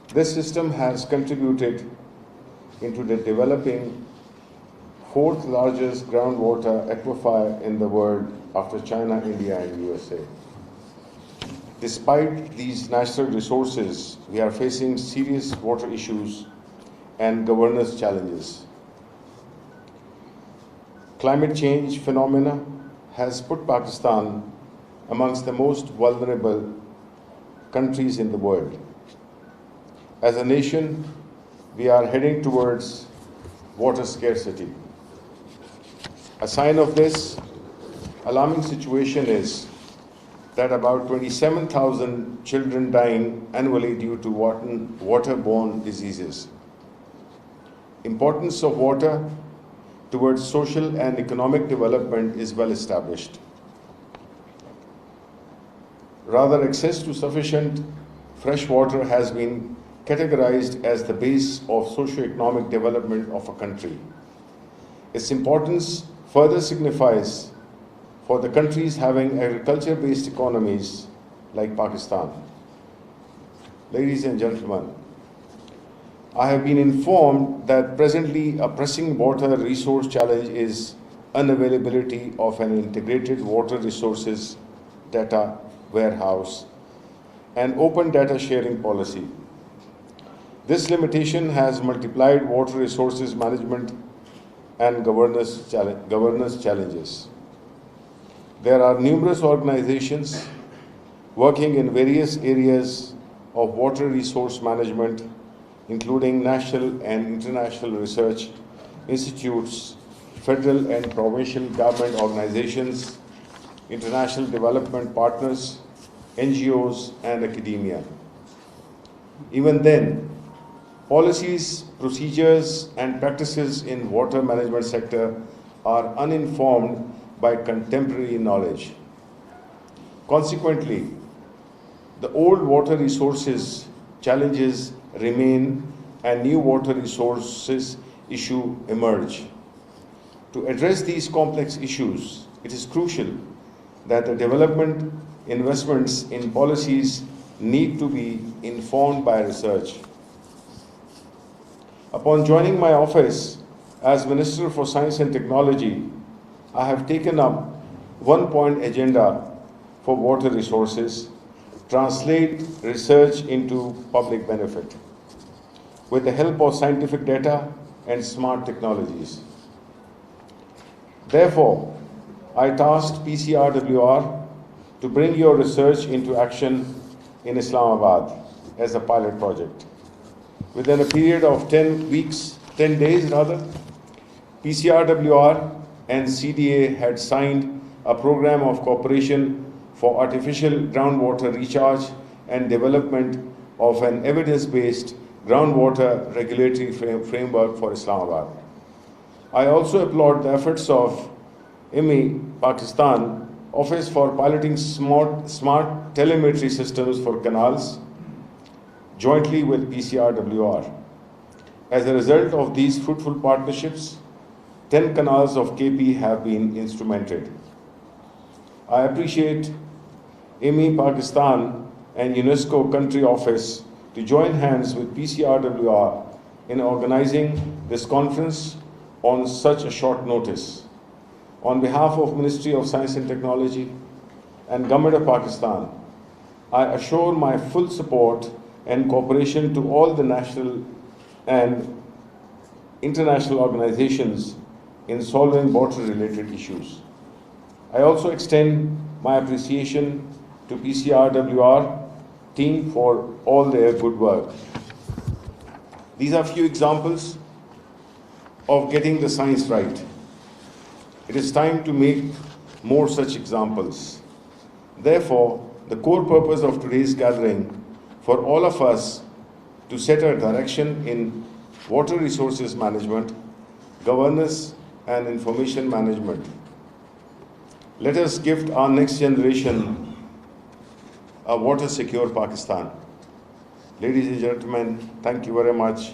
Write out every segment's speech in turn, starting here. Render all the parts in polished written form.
This system has contributed into the developing fourth largest groundwater aquifer in the world after China, India, and USA. Despite these natural resources, we are facing serious water issues and governance challenges. Climate change phenomena has put Pakistan amongst the most vulnerable countries in the world. As a nation, we are heading towards water scarcity. A sign of this alarming situation is that about 27,000 children dying annually due to waterborne diseases. Importance of water towards social and economic development is well established. Rather, access to sufficient fresh water has been categorized as the base of socio-economic development of a country. Its importance further signifies for the countries having agriculture-based economies like Pakistan. Ladies and gentlemen, I have been informed that presently a pressing water resource challenge is unavailability of an integrated water resources data warehouse and open data sharing policy. This limitation has multiplied water resources management and governance challenges. There are numerous organizations working in various areas of water resource management, including national and international research institutes, federal and provincial government organizations, international development partners, NGOs, and academia. Even then, policies, procedures, and practices in water management sector are uninformed by contemporary knowledge. Consequently, the old water resources challenges remain and new water resources issue emerge. To address these complex issues, it is crucial that the development investments in policies need to be informed by research. Upon joining my office as Minister for Science and Technology, I have taken up one-point agenda for water resources, translate research into public benefit, with the help of scientific data and smart technologies. Therefore, I tasked PCRWR to bring your research into action in Islamabad as a pilot project. Within a period of 10 days, PCRWR and CDA had signed a program of cooperation for artificial groundwater recharge and development of an evidence-based groundwater regulatory framework for Islamabad. I also applaud the efforts of IMI Pakistan Office for piloting smart telemetry systems for canals jointly with PCRWR. As a result of these fruitful partnerships, 10 canals of KP have been instrumented. I appreciate IMI Pakistan and UNESCO Country Office to join hands with PCRWR in organizing this conference on such a short notice. On behalf of Ministry of Science and Technology and Government of Pakistan, I assure my full support and cooperation to all the national and international organizations in solving water-related issues. I also extend my appreciation to PCRWR team for all their good work. These are few examples of getting the science right. It is time to make more such examples. Therefore, the core purpose of today's gathering for all of us to set a direction in water resources management, governance, and information management. Let us gift our next generation a water-secure Pakistan. Ladies and gentlemen, thank you very much.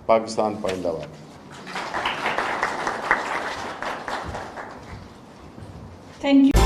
Pakistan Zindabad. Thank you.